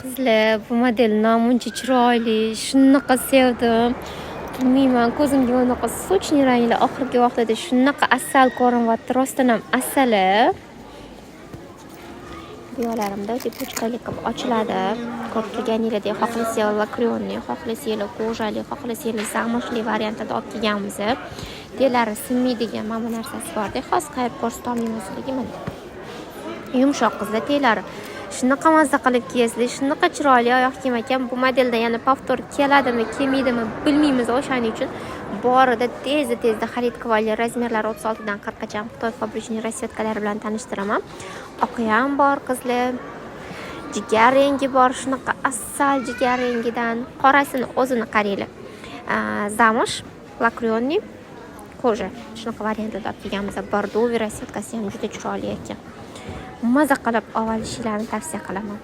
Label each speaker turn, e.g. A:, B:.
A: qizlar, bu model namuncha chiroyli, shunaqa sevdim. Bilmayman, ko'zimga unaqa sochni ranglar oxirgi vaqtida shunaqa asal ko'rinyapti, rostdan ham asali. Buyolarimda tepachkali qilib ochiladi. Ko'rib turganinglardek, xohlasanglar lakryonli, xohlasanglar kojali, xohlasanglar zamshli variantida olib kelganmiz. Telari sinmaydigan mana bu narsasi bor-da, hozir qayerib ko'rsata olmayman mana. Yumshoq qizlar telari. Shunaqa mazza qilib kiysizlar, shunaqa chiroyli oyoq kiyim ekan. Bu modelda yana повтор keladimi, kelmaydimi bilmaymiz. O'shaning uchun borida tezda xarid qilib oling. Razmerlar 36 dan 40 gacha Xitoy fabrichniy rasvetkalari bilan tanishtiraman. Oqi ham bor qizlar. Jigar rengi bor, shunaqa asal jigar rengidan. Qorasini o'zini qaranglar. Zamsh, lakryonli, koja. Shunaqa variantda olib kelganmiz. Bordoviy rasvetkasi ham juda chiroyli ekan. Maza qilib olishingizni tavsiya qilaman.